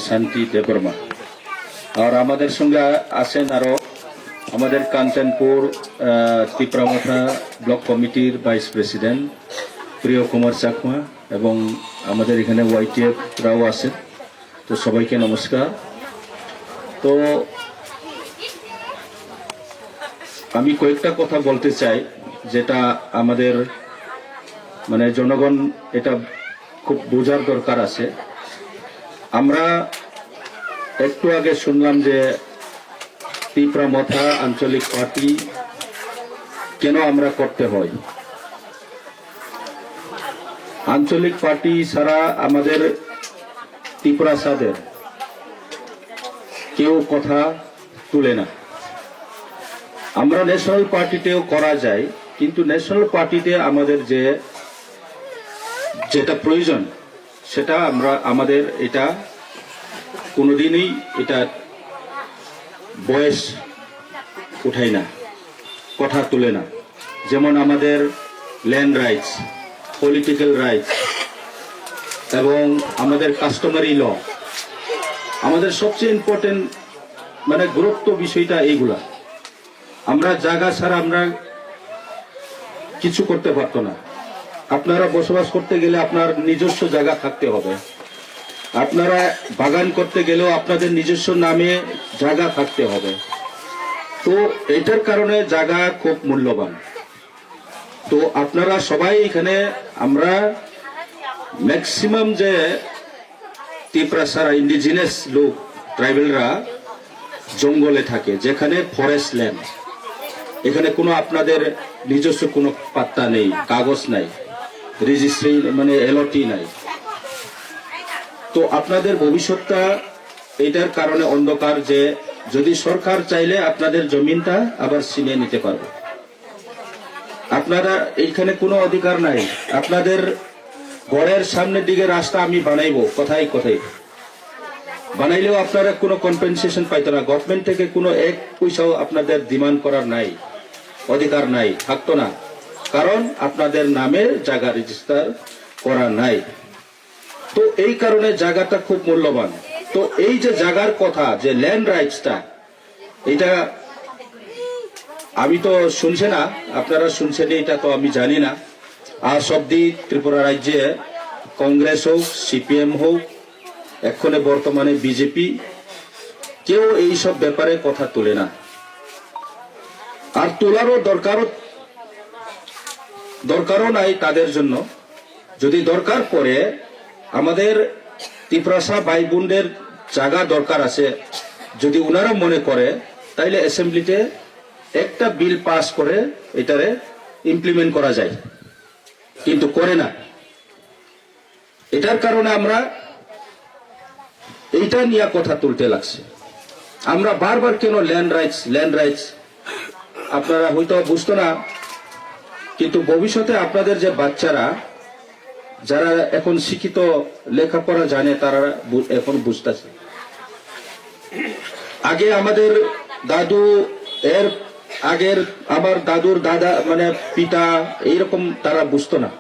শান্তি দেববর্মা আর আমাদের সঙ্গে আছেন আরো আমাদের কাঞ্চনপুর ত্রিপুরামাথা ব্লক কমিটির ভাইস প্রেসিডেন্ট প্রিয় কুমার চাকমা এবং আমাদের এখানে ওয়াইটিএফ রাও আছেন। তো সবাইকে নমস্কার। তো আমি কয়েকটা কথা বলতে চাই যেটা আমাদের মানে জনগণ এটা খুব বোঝার দরকার আছে। আমরা একটু আগে শুনলাম যে ত্রিপুরামাথা আঞ্চলিক পার্টি কেন আমরা করতে হয়। আঞ্চলিক পার্টি ছাড়া আমাদের ত্রিপুরা সাদের কেউ কথা তুলে না। আমরা ন্যাশনাল পার্টিতেও করা যায়, কিন্তু ন্যাশনাল পার্টিতে আমাদের যেটা প্রয়োজন সেটা আমাদের এটা কোনোদিনই এটা বয়স উঠায় না, কথা তুলে না। যেমন আমাদের ল্যান্ড রাইটস, পলিটিক্যাল রাইটস এবং আমাদের কাস্টমারি ল, আমাদের সবচেয়ে ইম্পর্টেন্ট মানে গুরুত্ব বিষয়টা এইগুলা। আমরা জায়গা ছাড়া আমরা কিছু করতে পারতো না। আপনারা বসবাস করতে গেলে আপনার নিজস্ব জায়গা থাকতে হবে। আপনারা বাগান করতে গেলেও আপনাদের নিজস্ব নামে জায়গা থাকতে হবে। তো এটার কারণে জায়গা খুব মূল্যবান। তো আপনারা সবাই এখানে আমরা ম্যাক্সিমাম যে ত্রিপুরা সারা ইন্ডিজিনাস লোক ট্রাইবেলরা জঙ্গলে থাকে, যেখানে ফরেস্ট ল্যান্ড, এখানে কোনো আপনাদের নিজস্ব কোনো পাত্তা নেই, কাগজ নাই, রেজিস্ট্রি মানে এলটি নাই। তো আপনাদের ভবিষ্যৎটা এটার কারণে অন্ধকার, যে যদি সরকার চাইলে আপনাদের জমিনটা আবার ছিনিয়ে নিতে পারবে। আপনারা এইখানে কোনো অধিকার নাই। আপনাদের ঘরের সামনের দিকে রাস্তা আমি বানাইবো, কোথায় কোথায় বানাইলেও আপনারা কোনো কম্পেনসেশন পাইতো না। গভর্নমেন্ট থেকে কোনো এক পয়সাও আপনাদের ডিমান্ড করার নাই, অধিকার নাই, থাকতো না। কারণ আপনাদের নামে জায়গা রেজিস্টার করা নাই। তো এই কারণে জায়গাটা খুব মূল্যবান। তো এই যে জায়গার কথা, যে ল্যান্ড রাইটসটা, এটা আমি তো শুনছি না, আপনারা শুনছেন এটা তো আমি জানি না। আজ অব্দি ত্রিপুরা রাজ্যে কংগ্রেস হোক, সিপিএম হোক, এক্ষণে বর্তমানে বিজেপি, কেউ এইসব ব্যাপারে কথা তোলে না। আর তোলারও দরকারও নাই তাদের জন্য। যদি দরকার পড়ে আমাদের ত্রিপুরাসা ভাই বোনদের জায়গা দরকার আছে, যদি উনারা মনে করে, তাইলে অ্যাসেম্বলিতে একটা বিল পাস করে এটারে ইমপ্লিমেন্ট করা যায়, কিন্তু করে না। এটার কারণে আমরা এইটা নিয়ে কথা তুলতে লাগছে। আমরা বারবার কেন ল্যান্ড রাইটস, আপনারা হয়তো বুঝতো না, কিন্তু ভবিষ্যতে আপনাদের যে বাচ্চারা যারা এখন শিক্ষিত লেখাপড়া জানে, তারা এখন বুঝতেছে। আগে আমাদের দাদু, এর আগের আবার দাদুর দাদা মানে পিতা, এইরকম তারা বুঝতো না।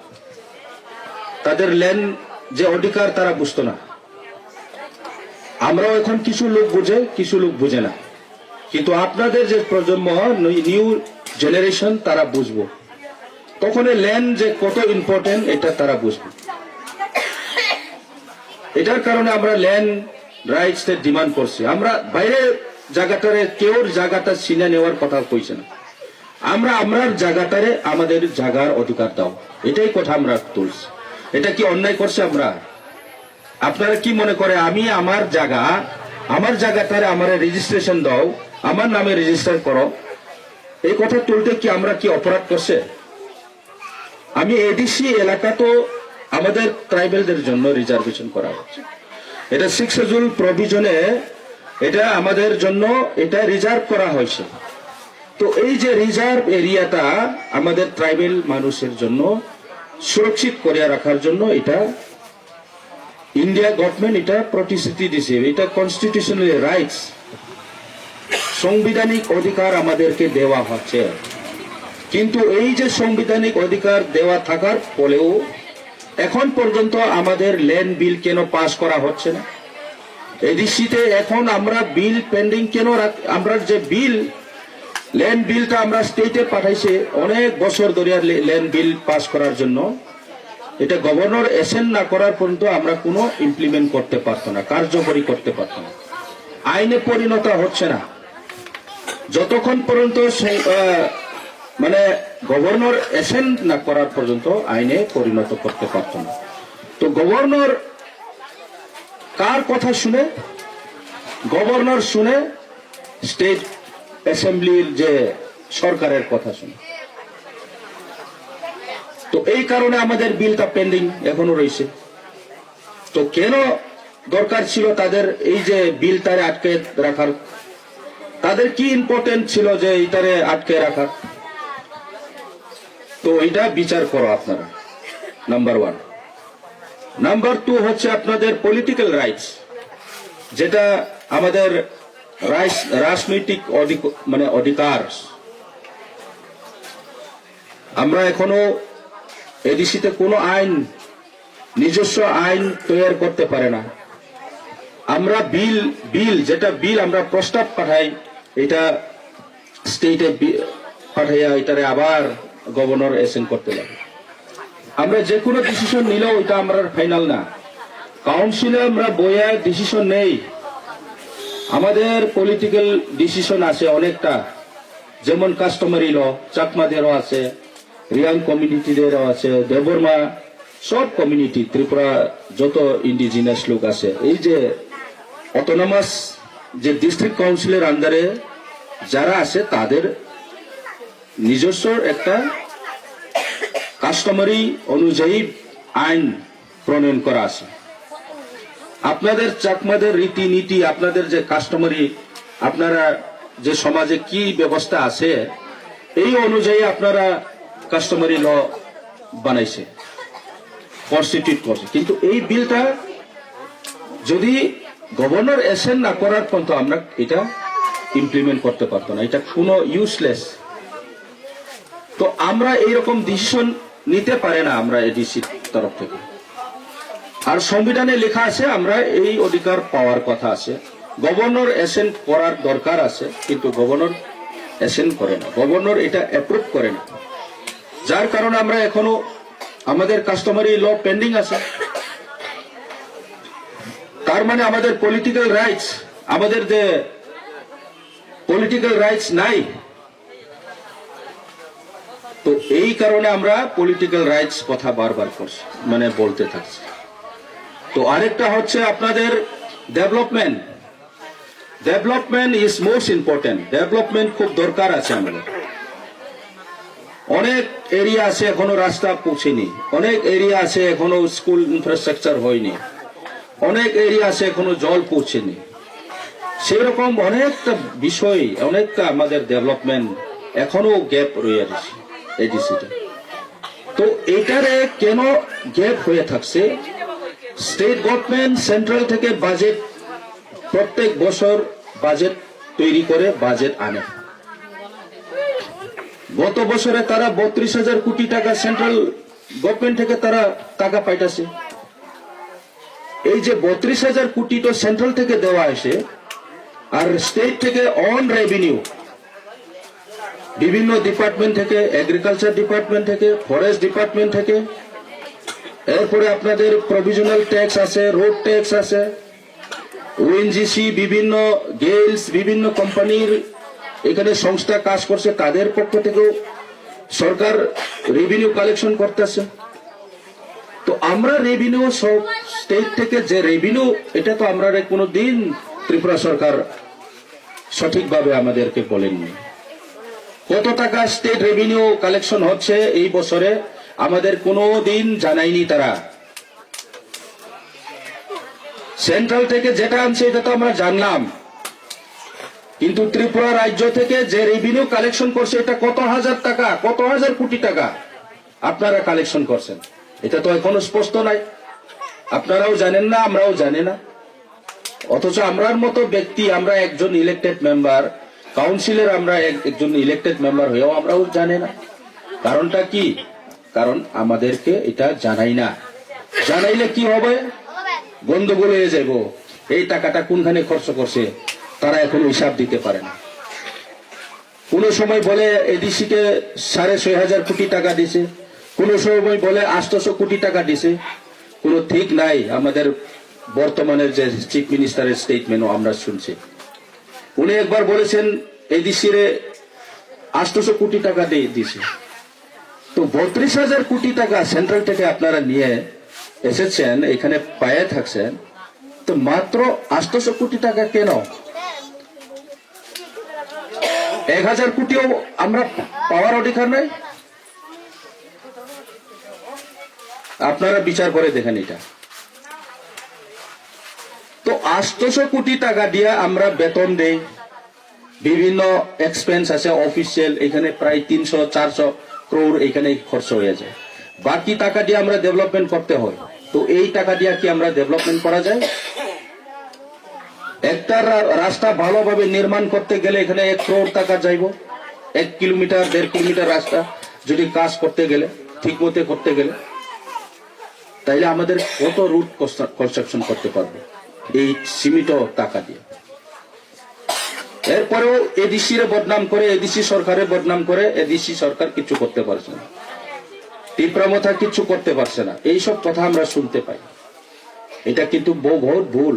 তাদের ল্যান্ড যে অধিকার তারা বুঝতো না। আমরাও এখন কিছু লোক বুঝে, কিছু লোক বুঝে না। কিন্তু আপনাদের যে প্রজন্ম, নিউ জেনারেশন, তারা বুঝবো। তখন ল্যান্ড যে কত ইম্পর্টেন্ট এটা তারা বুঝবে। এটার কারণে আমরা ল্যান্ড রাইটস এর ডিমান্ড করছি। আমরা বাইরে জায়গাটারে কেউর জায়গাটা ছিনে নেওয়ার কথা কইছে না। আমরার জায়গাটারে আমাদের জায়গার অধিকার দাও, এটাই কথা আমরা তুলছি। এটা কি অন্যায় করছে আমরা? আপনারা কি মনে করে আমি আমার জায়গাটারে আমার রেজিস্ট্রেশন দাও, আমার নামে রেজিস্টার করো, এই কথা তুলতে কি আমরা কি অপরাধ করছে? আমি এডিসি এলাকা তো আমাদের ট্রাইবেলদের জন্য রিজার্ভেশন করা হচ্ছে। এটা 6 শিডিউল প্রভিশনে এটা আমাদের জন্য এটা রিজার্ভ করা হয়েছে। তো এই যে রিজার্ভ এরিয়াটা আমাদের ট্রাইবেল মানুষের জন্য সুরক্ষিত করে রাখার জন্য এটা ইন্ডিয়া গভর্নমেন্ট এটা প্রতিশ্রুতি দিছে। এটা কনস্টিটিউশনাল রাইটস, সাংবিধানিক অধিকার আমাদেরকে দেওয়া হচ্ছে। কিন্তু এই যে সাংবিধানিক অধিকার দেওয়া থাকার ফলেও এখন পর্যন্ত আমাদের ল্যান্ড বিল কেন পাস করা হচ্ছে না? এডিসিতে এখন আমরা বিল পেন্ডিং কেন আমরা যে বিল ল্যান্ড বিলটা আমরা স্টেটে পাঠাইছে অনেক বছর ধরে ল্যান্ড বিল পাস করার জন্য, এটা গভর্নর এসেন্ট না করার পর্যন্ত আমরা কোনো ইমপ্লিমেন্ট করতে পারতো না, কার্যকরী করতে পারতো না, আইনে পরিণত হচ্ছে না যতক্ষণ পর্যন্ত মানে গভর্নর এসেন্ট না করার পর্যন্ত আইনে পরিণত করতে পারতো না। তো গভর্নর কার কথা শুনে? গভর্নর শুনে স্টেট অ্যাসেম্বলির যে সরকারের কথা শুনে। তো এই কারণে আমাদের বিলটা পেন্ডিং এখনো রয়েছে। তো কেন দরকার ছিল তাদের এই যে বিলটারে আটকে রাখার? তাদের কি ইম্পর্টেন্ট ছিল যে এইটারে আটকে রাখার? তো এটা বিচার করো আপনারা, নাম্বার 1। নাম্বার 2 হচ্ছে আপনাদের পলিটিক্যাল রাইটস, যেটা আমাদের রাজনৈতিক মানে অধিকার। আমরা এখনো এডিসিতে কোনো আইন, নিজস্ব আইন তৈরি করতে পারে না। আমরা যেটা বিল আমরা প্রস্তাব পাঠাই, এটা স্টেটে পাঠাইয়া এটারে আবার গভর্নর এসেন্ট করতে লাগে। আমরা যে কোনো ডিসিশন নিলেও এটা আমরা ফাইনাল না, কাউন্সিলে আমরা বইয়া ডিসিশন নেই। আমাদের পলিটিক্যাল ডিসিশন আছে অনেকটা, যেমন কাস্টমারি ল চাকমাদেরও আছে, রিয়াং কমিউনিটিদেরও আছে, দেববর্মা, সব কমিউনিটি, ত্রিপুরা যত ইন্ডিজিনাস লোক আছে, এই যে অটোনমাস যে ডিস্ট্রিক্ট কাউন্সিলের আন্ডারে যারা আছে তাদের নিজস্ব একটা কাস্টমারি অনুযায়ী আইন প্রণয়ন করা আছে। আপনাদের চাকমাদের রীতিনীতি, আপনাদের যে কাস্টমারি, আপনারা যে সমাজে কি ব্যবস্থা আছে এই অনুযায়ী আপনারা কাস্টমারি ল বানাইছে, কনস্টিটিউট করছে। কিন্তু এই বিলটা যদি গভর্নর এসেন্ট না করার পর্যন্ত আমরা এটা ইমপ্লিমেন্ট করতে পারতো না, এটা কোনো ইউজলেস। তো আমরা এইরকম ডিসিশন নিতে পারে না আমরা এডিসির তরফ থেকে। আর সংবিধানে লেখা আছে আমরা এই অধিকার পাওয়ার কথা আছে, গভর্নর এসেন্ট করার দরকার আছে, কিন্তু গভর্নর এসেন্ট করে না, গভর্নর এটা অ্যাপ্রুভ করে না। যার কারণে আমরা এখনো আমাদের কাস্টমারি ল পেন্ডিং আছে। তার মানে আমাদের পলিটিক্যাল রাইটস, আমাদের যে পলিটিক্যাল রাইটস নাই। তো এই কারণে আমরা পলিটিক্যাল রাইটস কথা বারবার করছি, মানে বলতে থাকছি। তো আরেকটা হচ্ছে আপনাদের development. Development is most important. Development খুব দরকার আছে আমাদের। অনেক এরিয়া আছে এখনো রাস্তা পৌঁছেনি, অনেক এরিয়া আছে এখনো স্কুল ইনফ্রাস্ট্রাকচার হয়নি, অনেক এরিয়া আছে এখনো জল পৌঁছেনি। সেরকম অনেকটা বিষয়, অনেকটা আমাদের ডেভেলপমেন্ট এখনো গ্যাপ রয়ে আছে এডিসিতে। তো এটারে কেন গ্যাপ হয়ে থাকছে? স্টেট গভর্নমেন্ট সেন্ট্রাল থেকে বাজেট প্রত্যেক বছর বাজেট তৈরি করে বাজেট আনে। গত বছরে তারা 32,000 কোটি টাকা সেন্ট্রাল গভর্নমেন্ট থেকে তারা টাকা পাইতেছে। এই যে 32,000 কোটি তো সেন্ট্রাল থেকে দেওয়া আসে, আর স্টেট থেকে অন রেভিনিউ বিভিন্ন ডিপার্টমেন্ট থেকে, এগ্রিকালচার ডিপার্টমেন্ট থেকে, ফরেস্ট ডিপার্টমেন্ট থেকে, এরপরে আপনাদের প্রভিশনাল ট্যাক্স আছে, রোড ট্যাক্স আছে, ওএনজিসি, বিভিন্ন গেলস, বিভিন্ন কোম্পানির এখানে সংস্থা কাজ করছে, তাদের পক্ষ থেকেও সরকার রেভিনিউ কালেকশন করতেছে। তো আমরা রেভিনিউ সব স্টেট থেকে যে রেভিনিউ, এটা তো আমরা কোনোদিন ত্রিপুরা সরকার সঠিকভাবে আমাদেরকে বলেননি। কত টাকা স্টেট রেভিনিউ কালেকশন হচ্ছে এই বছরে আমাদের কোনো দিন জানায়নি তারা। সেন্ট্রাল থেকে যেটা আনছে এটা তো আমরা জানলাম, কিন্তু ত্রিপুরা রাজ্য থেকে যে রেভিনিউ কালেকশন করছে এটা কত হাজার টাকা, কত হাজার কোটি টাকা আপনারা কালেকশন করছেন, এটা তো এখনো স্পষ্ট নাই। আপনারাও জানেন না, আমরাও জানি না। অথচ আমরার মতো ব্যক্তি, আমরা একজন ইলেক্টেড মেম্বার, কাউন্সিলের আমরা একজন ইলেক্টেড মেম্বার হয়েও আমরাও জানি না। কারণটা কি? কারণ আমাদেরকে এটা জানাই না। জানাইলে কি হবে, গন্ডগোল হয়ে যাব। এই টাকাটা কোনখানে খরচ করছে তারা এখন হিসাব দিতে পারে না। কোন সময় বলে এডিসি কে 6,500 কোটি টাকা দিছে, কোন সময় বলে 800 কোটি টাকা দিছে। কোন ঠিক নাই। আমাদের বর্তমানের যে চিফ মিনিস্টারের স্টেটমেন্টও আমরা শুনছি। উনি একবার বলেছেন এডিসি রে 800 কোটি টাকা দিয়েছে। তো 32,000 কোটি টাকা সেন্ট্রাল থেকে আপনারা নিয়ে এসেছেন, এখানে পায়ে থাকছেন, তো মাত্র 800 কোটি টাকা কেন? 1,000 কোটিও আমরা পাওয়ার অধিকার নাই? আপনারা বিচার করে দেখেন এটা। তো 800 কোটি টাকা দিয়ে আমরা বেতন দেই, বিভিন্ন এক্সপেন্স আছে অফিসিয়াল, এখানে প্রায় 300-400 crore এখানে খরচ হয়ে যায়। বাকি টাকা দিয়ে আমরা ডেভেলপমেন্ট করতে হয়। তো এই টাকা দিয়ে কি আমরা ডেভেলপমেন্ট করা যায়? একটা রাস্তা ভালোভাবে নির্মাণ করতে গেলে এখানে 1 crore টাকা যাইব। 1 কিলোমিটার 1.5 কিলোমিটার রাস্তা যদি কাজ করতে গেলে, ঠিক মতো করতে গেলে, তাইলে আমাদের কত রুট কনস্ট্রাকশন করতে পারবো এই সীমিত টাকা দিয়ে? এরপরেও এডিসি রে বদনাম করে, এডিসি সরকারের বদনাম করে, এডিসি সরকার কিছু করতে পারছে না, তীব্রমথা কিছু করতে পারছে না, এইসব কথা আমরা শুনতে পাই। এটা কিন্তু বহুত ভুল।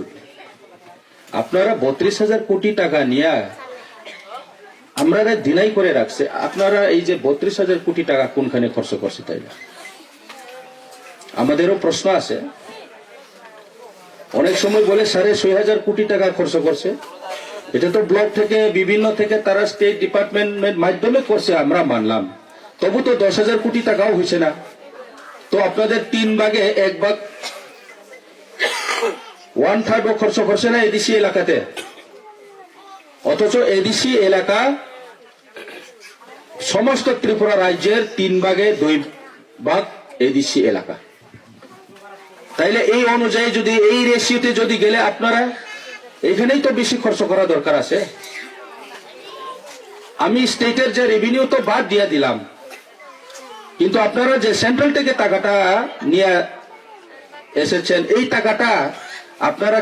আপনারা 32,000 কোটি টাকা নিয়ে আমরা দিনাই করে রাখছে। আপনারা এই যে 32,000 কোটি টাকা কোনখানে খরচ করছে তাই না? আমাদেরও প্রশ্ন আছে। অনেক সময় বলে 6,500 কোটি টাকা খরচ করছে। এটা তো ব্লক থেকে বিভিন্ন থেকে তারা স্টেট ডিপার্টমেন্টের মাধ্যমে করছে, আমরা মানলাম। তবু তো 10,000 কোটি টাকাও হয়েছে না। তো আপনাদের 3 ভাগে 1 ভাগ 1/3 খরচ করছে না এডিসি এলাকাতে। অথচ এডিসি এলাকা সমস্ত ত্রিপুরা রাজ্যের 3 ভাগে 2 ভাগ এডিসি এলাকা। তাইলে এই অনুযায়ী যদি এই রেশিওতে যদি গেলে আপনারা এখানেই তো বেশি খরচ করা দরকার আছে। আমি স্টেটের যে রেভিনিউ তো বাদ দিয়ে দিলাম, কিন্তু আপনারা যে সেন্ট্রাল থেকে টাকাটা নিয়ে এসেছেন, এই টাকাটা আপনারা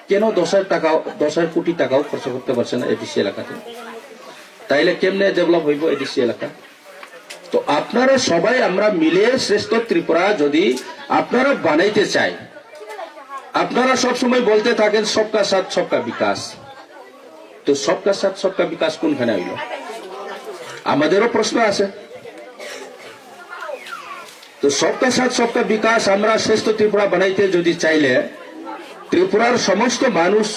কেন 10,000 কোটি টাকাও খরচ করতে পারছেন না এডিসি এলাকাতে? তাইলে কেমনে ডেভেলপ হইব এডিসি এলাকা? তো আপনারা সবাই আমরা মিলে শ্রেষ্ঠ ত্রিপুরা যদি আপনারা বানাইতে চাই, আপনারা সবসময় বলতে থাকেন সবকা সাথ সবকা বিকাশ। তো সবকা সাথ সবকা বিকাশ কোনখানে হইল? আমাদেরও প্রশ্ন আছে। তো সবকা সাথ সবকা বিকাশ আমরা শ্রেষ্ঠ ত্রিপুরা বানাইতে যদি চাইলে ত্রিপুরার সমস্ত মানুষ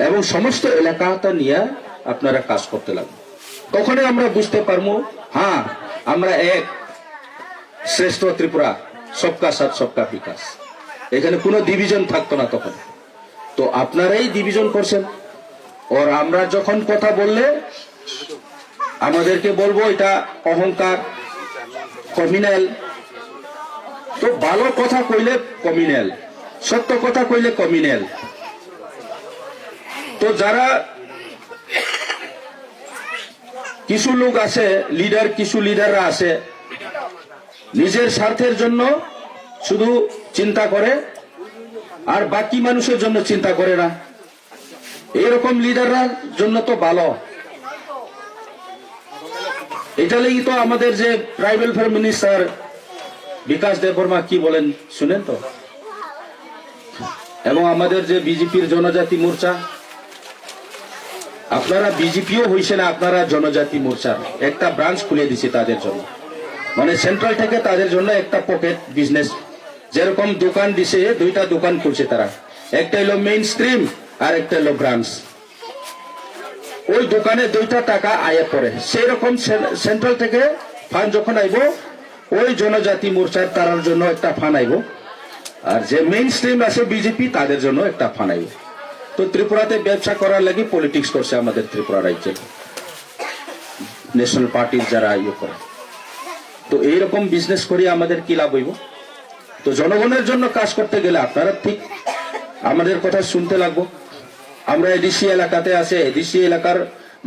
এবং সমস্ত এলাকাটা নিয়ে আপনারা কাজ করতে লাগবে। তখনই আমরা বুঝতে পারবো, হ্যাঁ আমরা এক শ্রেষ্ঠ ত্রিপুরা, সবকা সাথ সবকা বিকাশ। এখানে কোনো ডিভিশন থাকতো না তখন। তো আপনারাই ডিভিশন করছেন। ওর আমরা যখন কথা বললে আমাদেরকে বলবো এটা অহংকার, কমিনাল। তো ভালো কথা কইলে কমিনাল, সত্য কথা কইলে কমিনাল। তো যারা কিছু লোক আছে, লিডার, কিছু লিডাররা আছে নিজের স্বার্থের জন্য শুধু চিন্তা করে আর বাকি মানুষের জন্য চিন্তা করে না। এরকম লিডাররা জন্য তো ভালো। এটা লাগি তো আমাদের যে ট্রাইবাল ওয়েলফেয়ার মিনিস্টার বিকাশ দেববর্মা কি বলেন শুনেন তো, এবং আমাদের যে বিজেপির জনজাতি মোর্চা, আপনারা বিজেপিও হইছে না, আপনারা জনজাতি মোর্চার একটা ব্রাঞ্চ খুলে দিছে তাদের জন্য। মানে সেন্ট্রাল থেকে তাদের জন্য একটা পকেট বিজনেস, যেরকম দোকান দিছে, 2টা দোকান খুলছে তারা। একটা হলো মেইন স্ট্রিম আর একটা হলো ব্রাঞ্চ। ওই দোকানে 2টা টাকা আয় পড়ে। সেই রকম সেন্ট্রাল থেকে ফান্ড যখন আইব, ওই জনজাতি মোর্চার তার জন্য একটা ফান্ড আইব, আর যে মেইন স্ট্রিম আছে বিজেপি তাদের জন্য একটা ফান্ড আইব। তো ত্রিপুরাতে ব্যবসা করার লাগি পলিটিক্স করছে আমাদের ত্রিপুরা রাজ্যে ন্যাশনাল পার্টির যারা ইয়ে করে। তো এইরকম বিজনেস করি আমাদের কি লাভ হইব? তো জনগণের জন্য কাজ করতে গেলে আপনারা ঠিক আমাদের কথা শুনতে লাগবো। আমরা এডিসি এলাকাতে আছে, এডিসি এলাকার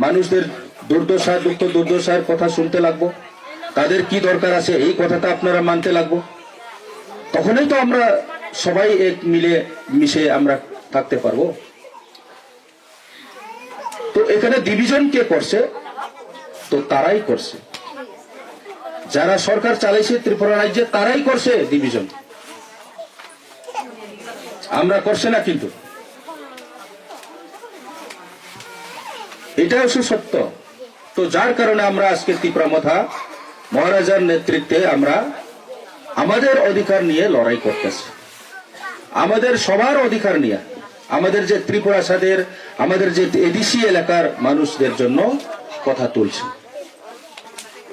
মানুষদের দুর্দশা, দুঃখ দুর্দশার কথা শুনতে লাগবো। তাদের কি দরকার আছে এই কথাটা আপনারা মানতে লাগবো। তখনই তো আমরা সবাই এক মিলে মিশে আমরা থাকতে পারবো। তো এখানে ডিভিশন কে করছে? তো তারাই করছে, যারা সরকার চালাইছে ত্রিপুরা রাজ্যে তারাই করছে ডিভিশন, আমরা করছে না। কিন্তু এটা হচ্ছে সত্য। তো যার কারণে আমরা আজকে ত্রিপুরা মহারাজার নেতৃত্বে আমরা আমাদের অধিকার নিয়ে লড়াই করতেছি, আমাদের সবার অধিকার নিয়ে, আমাদের যে ত্রিপুরা সাদের, আমাদের যে এডিসি এলাকার মানুষদের জন্য কথা তুলছে।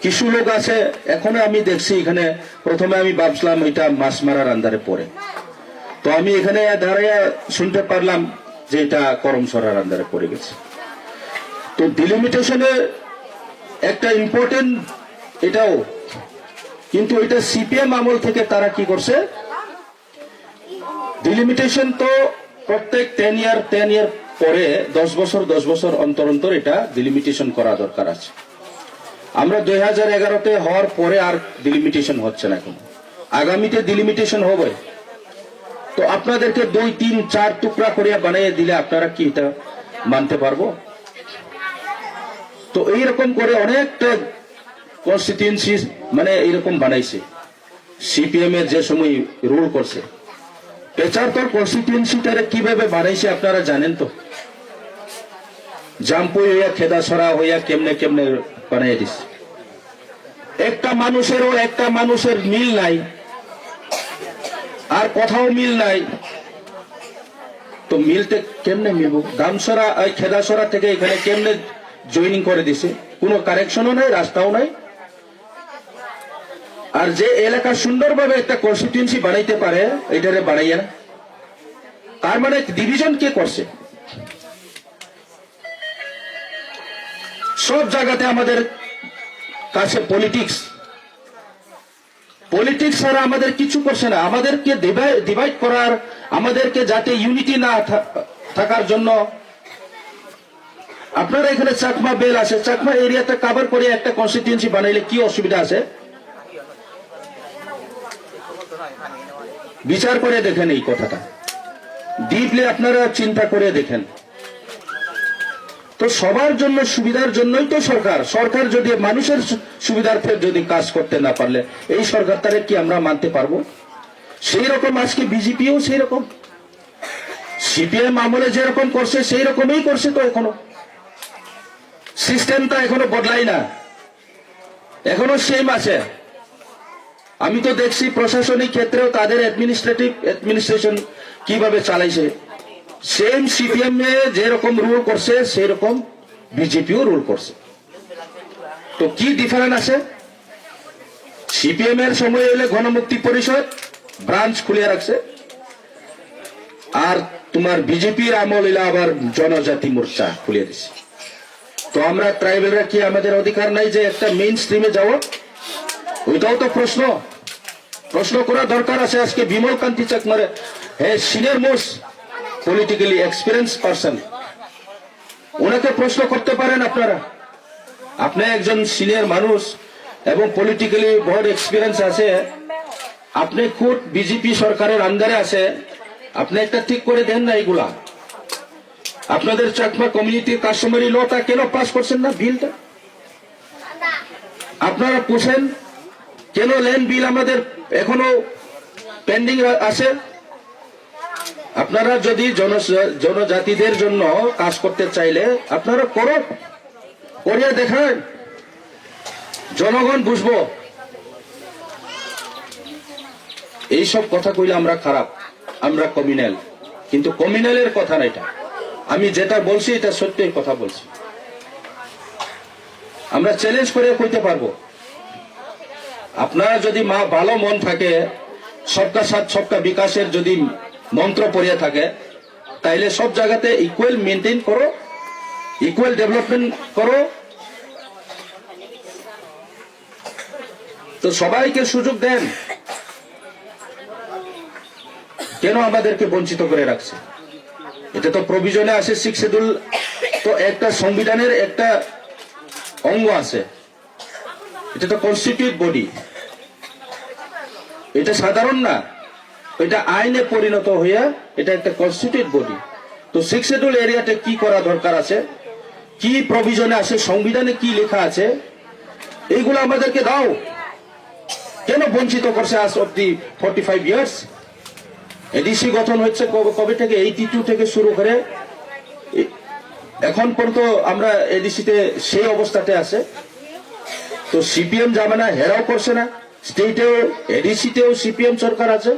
কিছু লোক আছে, এখনো আমি দেখছি এখানে, প্রথমে আমি ভাবছিলাম এটা মাছ মারার আন্দারে পড়ে, তো আমি এখানে দাঁড়িয়ে শুনতে পারলাম যে এটা করমসরার আন্দারে পড়ে গেছে। তো ডিলিমিটেশনে একটা ইম্পর্টেন্ট এটাও, কিন্তু এটা সিপিএম আমল থেকে তারা কি করছে, ডিলিমিটেশন তো প্রত্যেক 10 ইয়ার পরে 10 বছর অন্তর অন্তর এটা ডিলিমিটেশন করা দরকার আছে। আমরা 2011-তে হওয়ার পরে আর ডিলিমিটেশন হচ্ছে না, এখন আগামীতে ডিলিমিটেশন হবে। তো আপনাদেরকে 2, 3, 4 টুকরা করে বানিয়ে দিলে আপনারা কি এটা মানতে পারবো? তো এইরকম করে অনেকটা কনস্টিটিউয়েন্সি মানে এইরকম বানাইছে সিপিএম এর যে সময় রুল করছে। পেচারতর কনস্টিটিউয়েন্সিটারে কিভাবে বানাইছে আপনারা জানেন তো? জাম্পুই হইয়া খেদাছড়া হইয়া কেমনে কেমনে বানাই দিছে। একটা মানুষের মিল নাই, আর কোথাও মিল নাই। তো মিলতে কেমনে মিলব? দামসরা খেদাছড়া থেকে এখানে কেমনে জয়েনিং করে দিছে, কোনো কারেকশনও নাই, রাস্তাও নাই। আর যে এলাকা সুন্দরভাবে একটা কনস্টিটিউয়েন্সি বানাইতে পারে এটারে বানাইয়া না। তার মানে ডিভিশন কে করছে? সব জায়গাতে আমাদের কাছে পলিটিক্স ছাড়া আমাদের কিছু করছে না। আমাদেরকে ডিভাইড করার, আমাদেরকে যাতে ইউনিটি না থাকার জন্য। আপনারা এখানে চাকমা বেল আছে, চাকমা এরিয়াতে কভার করে একটা কনস্টিটিউয়েন্সি বানাইলে কি অসুবিধা আছে? বিচার করে দেখেন এই কথাটা, ডিপলি আপনারা চিন্তা করে দেখেন। তো সবার জন্য সুবিধার জন্যই তো সরকার যদি মানুষের সুবিধার্থে যদি কাজ করতে না পারলে এই সরকার তারে কি আমরা মানতে পারবো? সেই রকম আজকে বিজেপিও সেই রকম, সিপিএম আমলে যেরকম করছে সেই রকমই করছে। তো এখনো সিস্টেমটা এখনো বদলাই না, এখনো সেম আছে। আমি তো দেখছি প্রশাসনিক ক্ষেত্রেও তাদের অ্যাডমিনিস্ট্রেশন কিভাবে চালাইছে, সেম সিপিএম এ যেরকম রুল করছে সেই রকম বিজেপিও রুল করছে। তো কি ডিফারেন্স আছে? সিপিএম এর সময় এলে গণমুক্তি পরিষদ ব্রাঞ্চ খুলে রাখছে, আর তোমার বিজেপির আমল এলে আবার জনজাতি মোর্চা খুলে দিচ্ছে। তো আমরা ট্রাইবেলরা কি আমাদের অধিকার নাই যে একটা মেইন স্ট্রিমে যাওয়া? ওইটাও তো প্রশ্ন করা দরকার আছে। আজকে বিমল কান্তি চাকমারে senior most politically experience person, ওনাকে প্রশ্ন করতে পারেন আপনারা। আপনি একজন সিনিয়র মানুষ এবং পলিটিক্যালি বহুত এক্সপিরিয়েন্স আছে, আপনি খুব বিজেপি সরকারের আন্ডারে আছে, আপনি একটা ঠিক করে দেন না এগুলা। আপনাদের চাকমা কমিউনিটির কাস্টমারি লটা কেন পাস করছেন না বিলটা? আপনারা পুছেন কেন ল্যান্ড বিল আমাদের এখনো পেন্ডিং আছে? আপনারা যদি জনজাতিদের জন্য কাজ করতে চাইলে আপনারা করিয়া দেখান, জনগণ বুঝবো। এইসব কথা কইলে আমরা খারাপ, আমরা কমিউনাল, কিন্তু কমিউনালের কথা না এটা। আমি যেটা বলছি এটা সত্যিই কথা বলছি। আমরা চ্যালেঞ্জ করে কইতে পারবো। আপনারা যদি ভালো মন থাকে, সবকা সাথ সবকা বিকাশের যদি মন্ত্র পড়িয়া থাকে, তাইলে সব জায়গাতে ইকুয়াল মেনটেন করো, ইকুয়াল ডেভেলপমেন্ট করো। তো সবাইকে সুযোগ দেন, কেন আমাদেরকে বঞ্চিত করে রাখছে? এটা তো প্রভিজনে আছে, 6 শিডিউল তো একটা সংবিধানের একটা অঙ্গ আছে, এটা তো কনস্টিটিউট বডি, এটা সাধারণ না। এটা আইনে পরিণত হয়ে এটা একটা কনস্টিটিউট বডি। তো 6 শিডিউল এরিয়াতে কি করা দরকার আছে, কি প্রভিশনে আছে, সংবিধানে কি লেখা আছে, এইগুলো আমাদেরকে দাও। কেন বঞ্চিত করছে আজ অব্দি 45 ইয়ার্স? এডিসি গঠন হচ্ছে কবে থেকে? 82 থেকে শুরু করে এখন পর্যন্ত আমরা এডিসিতে সেই অবস্থাতে আছে। তো সিপিএম জামানা হেরাও করছে না, স্টেটেও এডিসিতেও সিপিএম সরকার আছে,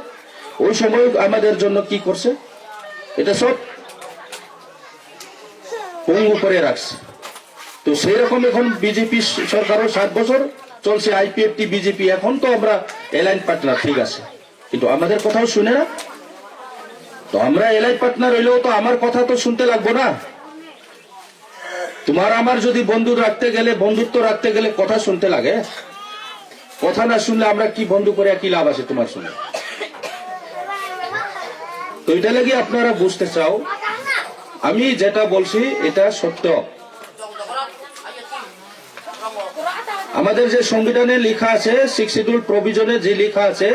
ওই সময় আমাদের জন্য কি করছে? এটা সব পঙ্গু করে রাখছে। তো সেই রকম এখন বিজেপি সরকারও 7 বছর চলছে, আইপিএফটি বিজেপি, এখন তো আমরা এলাইন পার্টনার, ঠিক আছে, কিন্তু আমাদের কথাও শুনে না। তো আমরা এলাইন পার্টনার হইলেও তো আমার কথা তো শুনতে লাগবো না? তোমার আমার যদি বন্ধুত্ব রাখতে গেলে কথা শুনতে লাগে, কথা না শুনলে আমরা কি বন্ধু করে কি লাভ আছে তোমার সঙ্গে? তো এটা লাগে আপনারা বুঝতে চাও, আমি যেটা বলছি এটা সত্য। আমাদের যে সংবিধানে লেখা আছে, 6 শিডিউল প্রভিশনে যে লেখা আছে,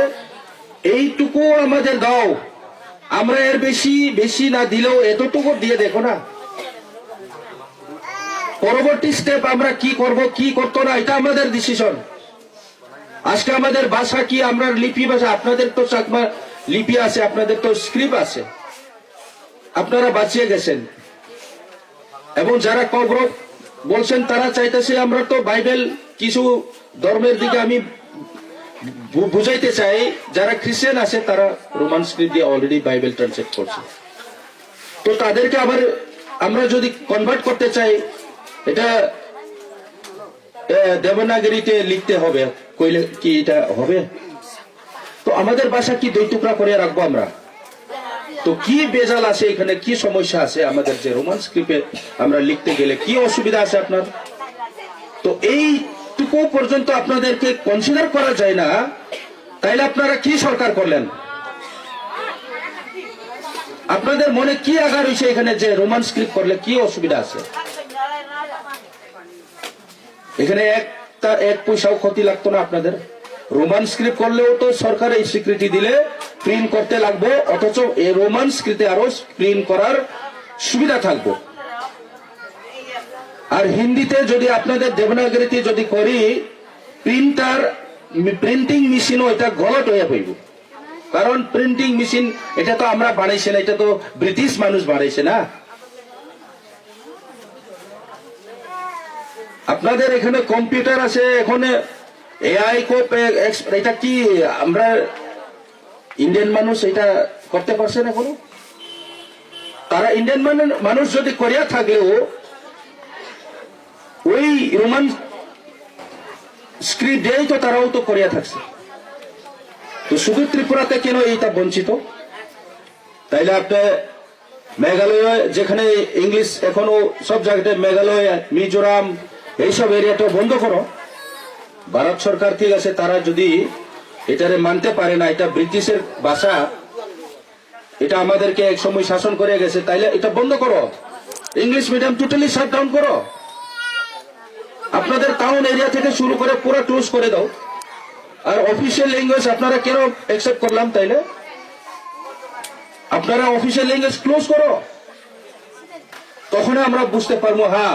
এইটুকু আমাদের দাও। আমরা এর বেশি না দিলেও এতটুকু দিয়ে দেখো না। পরবর্তী স্টেপ আমরা কি করব কি করতো না, এটা আমাদের ডিসিশন। আজকে আমাদের ভাষা কি, আমরা লিপি ভাষা, আপনাদের তো চাকমা লিপি আছে, আপনাদের তো স্ক্রিপ্ট আছে, আপনারা বাঁচিয়ে গেছেন। এবং যারা কবর বলছেন তারা চাইতেছে, আমরা তো বাইবেল কিছু ধর্মের দিকে আমি বুঝাইতে চাই, যারা খ্রিস্টান আছে তারা রোমান স্ক্রিপ্ট দিয়ে অলরেডি বাইবেল ট্রান্সলেট করছে। তো তাদেরকে আবার আমরা যদি কনভার্ট করতে চাই, এটা দেবনাগরীতে লিখতে হবে, কইলে কি এটা হবে? তো আমাদের ভাষা কি 2 টুকরা করে রাখবো আমরা? তো কি বেজাল আছে এখানে, কি সমস্যা আছে আমাদের যে রোমান স্ক্রিপ্টে আমরা লিখতে গেলে কি অসুবিধা আছে আপনার? তো এইটুকু পর্যন্ত আপনাদেরকে কনসিডার করা যায় না, তাইলে আপনারা কি সরকার করলেন? আপনাদের মনে কি আঘাত হয়েছে এখানে যে রোমান স্ক্রিপ্ট করলে কি অসুবিধা আছে? এখানে এক পয়সাও ক্ষতি লাগতো না আপনাদের। রোমান স্ক্রিপ্ট করলেও তো সরকার এই স্বীকৃতি দিলে প্রিন্ট করতে লাগবে, অথচ এই রোমান স্ক্রিপ্টে আরো প্রিন্ট করার সুবিধা থাকবে। আর হিন্দিতে যদি আপনাদের দেবনাগরীতে যদি করি, প্রিন্টিং মেশিনও এটা গলত হয়ে পড়ব। কারণ প্রিন্টিং মেশিন এটা তো আমরা বানাইছি না, এটা তো ব্রিটিশ মানুষ বানাইছে না। আপনাদের এখানে কম্পিউটার আছে, এখানে এআই এটা কি আমরা ইন্ডিয়ান মানুষ এটা করতে পারছে না এখনো? তারা ইন্ডিয়ান মানুষ যদি করিয়া থাকলেও ওই রোমান স্ক্রিপ্ট দিয়েই তো তারাও তো করিয়া থাকছে। তো শুধু ত্রিপুরাতে কেন এইটা বঞ্চিত? তাইলে আপনি মেঘালয়, যেখানে ইংলিশ এখনো সব জায়গাতে, মেঘালয়, মিজোরাম, এইসব এরিয়াটা বন্ধ করো। ভারত সরকার ঠিক আছে, তারা যদি এটারে মানতে পারে না, এটা ব্রিটিশের ভাষা, এটা আমাদেরকে এক সময় শাসন করে গেছে, তাইলে এটা বন্ধ করো। English medium totally shut down করো। আপনাদের টাউন এরিয়া থেকে শুরু করে পুরো ক্লোজ করে দাও। আর অফিসিয়াল ল্যাঙ্গুয়েজ আপনারা কেন অ্যাকসেপ্ট করলাম? তাইলে আপনারা অফিসিয়াল ল্যাঙ্গুয়েজ ক্লোজ করো, তখন আমরা বুঝতে পারবো হ্যাঁ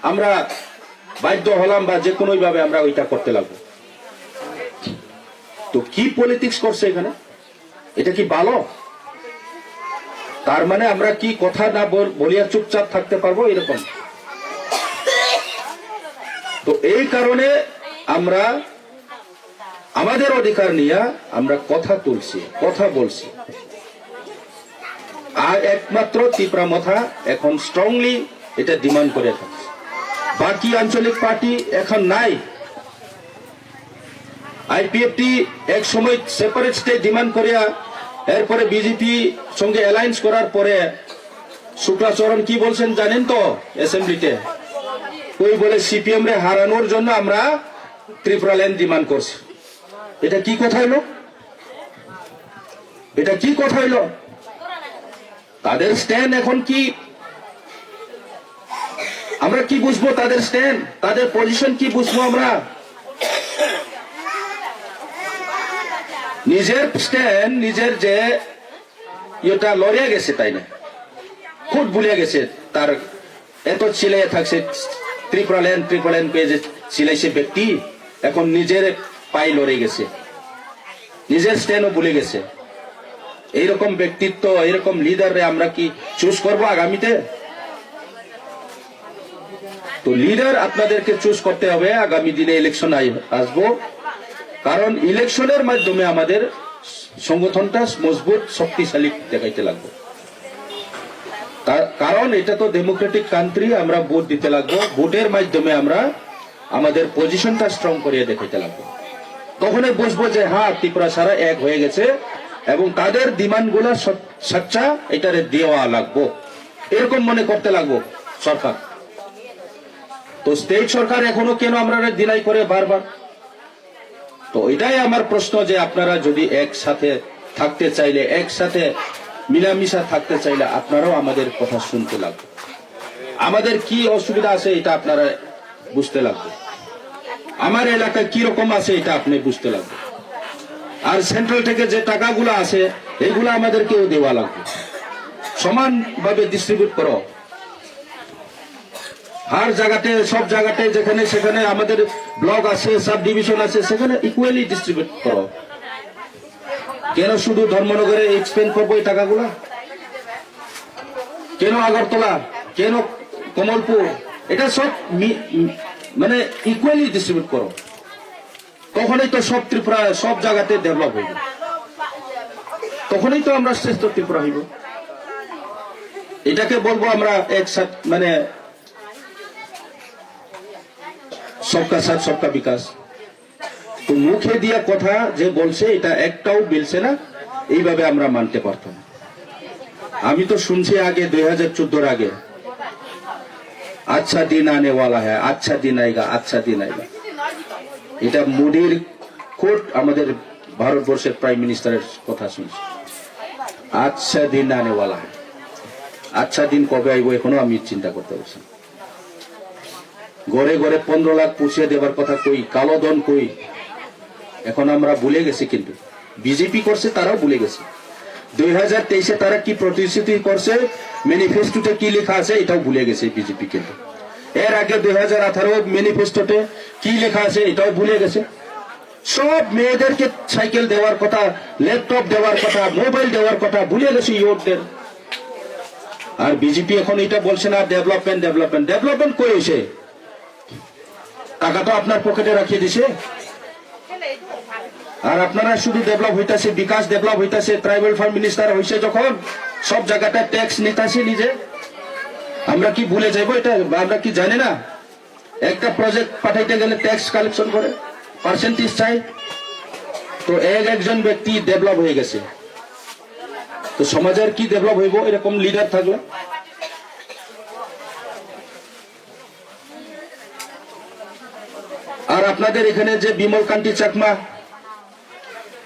আমরা বাধ্য হলাম, বা যে কোনো ভাবে আমরা ওইটা করতে লাগবো। তো কি পলিটিক্স করছে এখানে? এটা কি ভালো? তার মানে আমরা কি কথা না বলিয়া চুপচাপ থাকতে পারবো এরকম? তো এই কারণে আমরা আমাদের অধিকার নিয়ে আমরা কথা তুলছি, কথা বলছি। আর একমাত্র ত্রিপুরা মাথা এখন স্ট্রংলি এটা ডিমান্ড করে থাকছে। বাকি আঞ্চলিক পার্টি এখন নাই। আইপিএফটি এক সময় সেপারেট স্টেট ডিমান্ড করিয়া এরপরে বিজেপি সঙ্গে অ্যালায়েন্স করার পরে শুক্লাচরণ কি বলছেন জানেন তো অ্যাসেম্বলিতে? ওই বলে সিপিএম রে হারানোর জন্য আমরা ত্রিপুরা ল্যান্ড ডিমান্ড করছি। এটা কি কথা হইল? এটা কি কথা হইল? তাদের স্ট্যান্ড এখন কি আমরা কি বুঝবো? তাদের স্ট্যান্ড, তাদের পজিশন কি বুঝবো আমরা? নিজের স্ট্যান্ড, নিজের যে এটা লড়িয়ে গেছে, তাই না, খুব ভুলে গেছে। তার এত চিলাই থাকছে, ট্রিপল এন পেয়ে চিলাইছে ব্যক্তি, এখন নিজের পাই লড়ে গেছে, নিজের স্ট্যান্ডও ভুলে গেছে। এইরকম ব্যক্তিত্ব, এইরকম লিডারে আমরা কি চুজ করব আগামীতে? তো লিডার আপনাদেরকে চুজ করতে হবে। আগামী দিনে ইলেকশন আসবো, কারণ ইলেকশনের মাধ্যমে আমাদের সংগঠনটা মজবুত শক্তিশালী দেখাইতে লাগবে। কারণ এটা তো ডেমোক্রেটিক কান্ট্রি, আমরা ভোট দিতে লাগবো, ভোটের মাধ্যমে আমরা আমাদের পজিশনটা স্ট্রং করিয়ে দেখাইতে লাগবো। তখনই বুঝবো যে হ্যাঁ, ত্রিপুরা সারা এক হয়ে গেছে এবং তাদের ডিমান্ড গুলা সচ্চা, এটারে দেওয়া লাগবো, এরকম মনে করতে লাগবো সরকার। তো স্টেট সরকার এখনো কেন আমরা ডিনাই করে বারবার? তো এটাই আমার প্রশ্ন, যে আপনারা যদি একসাথে থাকতে চাইলে, একসাথে মিলামিশা থাকতে চাইলে, আপনারাও আমাদের কথা শুনতে লাগবে। আমাদের কি অসুবিধা আছে এটা আপনারা বুঝতে লাগবে, আমার এলাকায় কি রকম আছে এটা আপনি বুঝতে লাগবে। আর সেন্ট্রাল থেকে যে টাকাগুলো আছে এগুলো আমাদেরকেও দেওয়া লাগবে, সমানভাবে ডিস্ট্রিবিউট করো। আর জায়গাতে, সব জায়গাতে যেখানে সেখানে আমাদের ব্লক আছে, সাব ডিভিশন আছে, সেখানে ইকুয়ালি ডিস্ট্রিবিউট করো। কেন শুধু ধর্মনগরে এক্সপেন্ড করবো এই টাকাগুলা? কেন আগরতলা, কেন কমলপুর? এটা সব মানে ইকুয়ালি ডিস্ট্রিবিউট করো, তখনই তো সব ত্রিপুরা সব জায়গাতে ডেভেলপ হইব, তখনই তো আমরা শ্রেষ্ঠ ত্রিপুরা হইব। এটাকে বলবো আমরা একসাথে, মানে সবকা সাথ সবকা বিকাশ। তো মুখে দিয়া কথা যে বলছে এটা একটাও মিলছে না, এইভাবে আমরা মানতে পারতাম। আমি তো শুনছি আগে 2014 আগে, আচ্ছা দিন আনে ওয়ালা হ্যাঁ, আচ্ছা দিন আয়েগা, আচ্ছা দিন আয়েগা। এটা মোদির কোট, আমাদের ভারতবর্ষের প্রাইম মিনিস্টারের কথা শুনছি, আচ্ছা দিন আনে ওয়ালা হ্যাঁ। আচ্ছা দিন কবে আইব এখনো আমি চিন্তা করতে পারছি। গড়ে গড়ে 15 লাখ পুষিয়ে দেবার কথা কই, কালো ধন কই, এখন আমরা ভুলে গেছি। কিন্তু বিজেপি করছে, তারাও ভুলে গেছে। 2023-এ তারা কি প্রতিশ্রুতি করছে, ম্যানিফেস্টোতে কি লেখা আছে এটাও ভুলে গেছে বিজেপি। কিন্তু এর আগে 2018 ম্যানিফেস্টোতে কি লেখা আছে এটাও ভুলে গেছে। সব মেয়েদেরকে সাইকেল দেওয়ার কথা, ল্যাপটপ দেওয়ার কথা, মোবাইল দেওয়ার কথা ভুলে গেছে ইউথদের। আর বিজেপি এখন এটা বলছে না ডেভেলপমেন্ট ডেভেলপমেন্ট। ডেভেলপমেন্ট কই হয়েছে? টাকা তো আপনার পকেটে রাখিয়ে দিছে। আর আপনারা শুধু ডেভেলপ হইতাছে, বিকাশ ডেভেলপ হইতাছে। ট্রাইবাল ফার্ম মিনিস্টার হয়েছে যখন, সব জায়গাটা ট্যাক্স নিতাছে নিজে। আমরা কি ভুলে যাইব এটা? আমরা কি জানি না? একটা প্রজেক্ট পাঠাইতে গেলে ট্যাক্স কালেকশন করে, পার্সেন্টেজ চাই। তো একজন ব্যক্তি ডেভেলপ হয়ে গেছে, তো সমাজের কি ডেভেলপ হইব এরকম লিডার থাকলে? আর আপনাদের এখানে যে বিমল কান্তি চাকমা,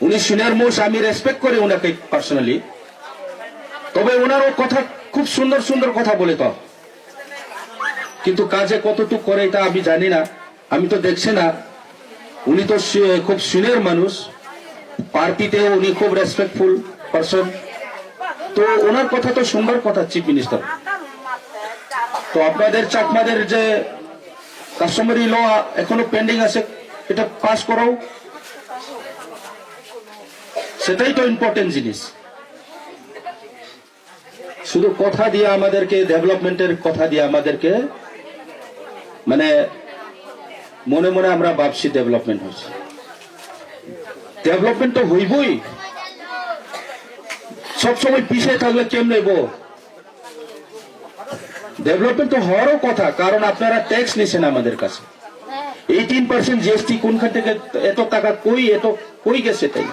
উনি সিনিয়র মোস্ট, আমি রেসপেক্ট করি ওনাকে পার্সোনালি, তবে ওনারও কথা খুব সুন্দর সুন্দর কথা বলে, তো কিন্তু কাজে কতটুকু করে এটা আমি জানি না, আমি তো দেখছি না। উনি তো খুব সিনিয়র মানুষ, পার্টিতেও উনি খুব রেসপেক্টফুল পার্সন, তো ওনার কথা তো সুন্দর কথা, চিফ মিনিস্টার। তো আপনাদের চাকমাদের যে কাস্টমারি ল এখনো পেন্ডিং আছে, এটা পাস করাও, সেটাই তো ইম্পর্টেন্ট জিনিস। শুধু কথা দিয়ে আমাদেরকে, ডেভেলপমেন্টের কথা দিয়ে আমাদেরকে, মানে মনে মনে আমরা ভাবছি ডেভেলপমেন্ট হচ্ছে। ডেভেলপমেন্ট তো হইবই, সবসময় পিছিয়ে থাকলে কেমন হইব? ডেভেলপমেন্ট তো হওয়ারও কথা, কারণ আপনারা ট্যাক্স নিছেন আমাদের কাছে। 18% জিএসটি কোনখান থেকে এত টাকা কই গেছে? তাই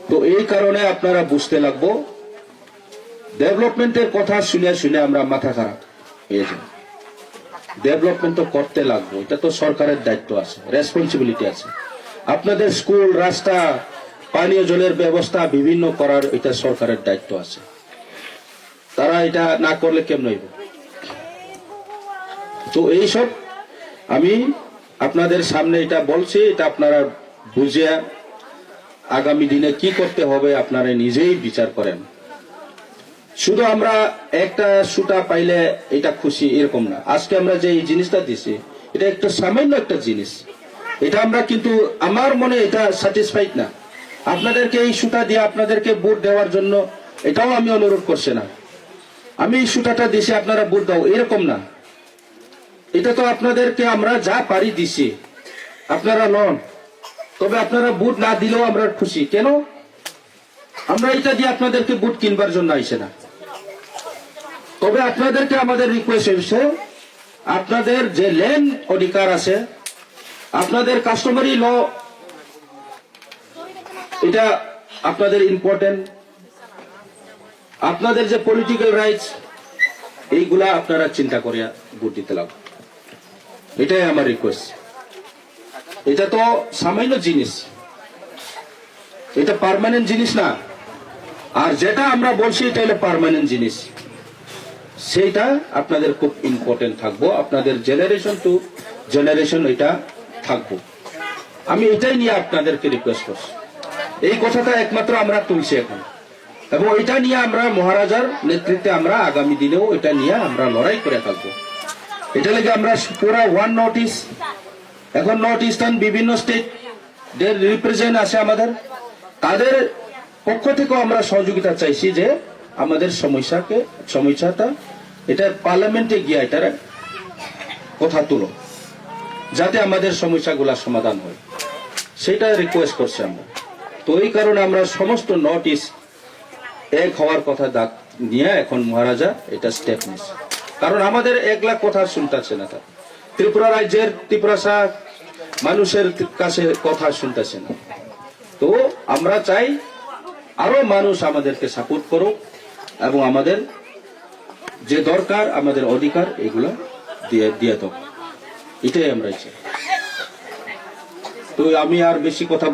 তো এই কারণে আপনারা বুঝতে লাগবো, ডেভেলপমেন্টের কথা শুনে শুনে আমরা মাথা খারাপ হয়ে যাই। ডেভেলপমেন্ট তো করতে লাগবো, এটা তো সরকারের দায়িত্ব আছে, রেসপন্সিবিলিটি আছে। আপনাদের স্কুল, রাস্তা, পানীয় জলের ব্যবস্থা বিভিন্ন করার এটা সরকারের দায়িত্ব আছে। তারা এটা না করলে কেমন হইব? তো এইসব আমি আপনাদের সামনে এটা বলছি, এটা আপনারা বুঝে আগামী দিনে কি করতে হবে আপনারা নিজেই বিচার করেন। শুধু আমরা একটা সুতা পাইলে এটা খুশি এরকম না। আজকে আমরা যে এই জিনিসটা দিছি এটা একটা সামান্য একটা জিনিস, এটা আমরা কিন্তু আমার মনে এটা স্যাটিসফাইড না। আপনাদেরকে এই সুতা দিয়ে আপনাদেরকে ভোট দেওয়ার জন্য এটাও আমি অনুরোধ করছি না। আমি এই সুতাটা দিছি আপনারা ভোট দাও এরকম না। এটা তো আপনাদেরকে আমরা যা পারি দিছি, আপনারা নন। তবে আপনারা ভোট না দিলেও আমরা খুশি। কেন? আমরা এটা দিয়ে আপনাদেরকে ভোট কিনবার জন্য আইসে না। তবে আপনাদেরকে আমাদের রিকোয়েস্ট হয়েছে, আপনাদের যে ল্যান্ড অধিকার আছে, আপনাদের কাস্টমারি ল, এটা আপনাদের ইম্পর্টেন্ট। আপনাদের যে পলিটিক্যাল রাইটস, এইগুলা আপনারা চিন্তা করিয়া ভোট দিতে লাগবে। এটাই আমার রিকোয়েস্ট। এটা তো সামান্য জিনিস, এটা পার্মানেন্ট জিনিস না। আর যেটা আমরা বলছি এটা হলো পার্মানেন্ট জিনিস, সেইটা আপনাদের খুব ইম্পর্টেন্ট থাকবো। আপনাদের জেনারেশন টু জেনারেশন এটা থাকবো। আমি এটাই নিয়ে আপনাদেরকে রিকোয়েস্ট করছি। এই কথাটা একমাত্র আমরা তুলছি এখন, এবং এটা নিয়ে আমরা মহারাজার নেতৃত্বে আমরা আগামী দিনেও এটা নিয়ে আমরা লড়াই করে থাকবো। এটা লেগে আমরা পুরা ওয়ান নর্থ ইস্ট, এখন নর্থ ইস্টার্ন বিভিন্ন স্টেট রিপ্রেজেন্ট আছে আমাদের, তাদের পক্ষ থেকেও আমরা সহযোগিতা চাইছি যে আমাদের সমস্যাটা এটা পার্লামেন্টে গিয়ে এটার কথা তুলো, যাতে আমাদের সমস্যাগুলা সমাধান হয়, সেটা রিকোয়েস্ট করছি আমরা। তো এই কারণে আমরা সমস্ত নর্থ ইস্ট এক হওয়ার কথা নিয়ে এখন মহারাজা এটা স্টেপ নিচ্ছে। কারণ আমাদের একলা কথা শুনতেছে না, তার ত্রিপুরা রাজ্যের ত্রিপুরা মানুষের কাছে কথা শুনতেছে না। তো আমরা চাই আরো মানুষ আমাদেরকে সাপোর্ট করুক, এবং আমাদের যে দরকার আমাদের অধিকার এগুলো দিয়ে দাও, এটাই আমরা চাই। তো আমি আর বেশি কথা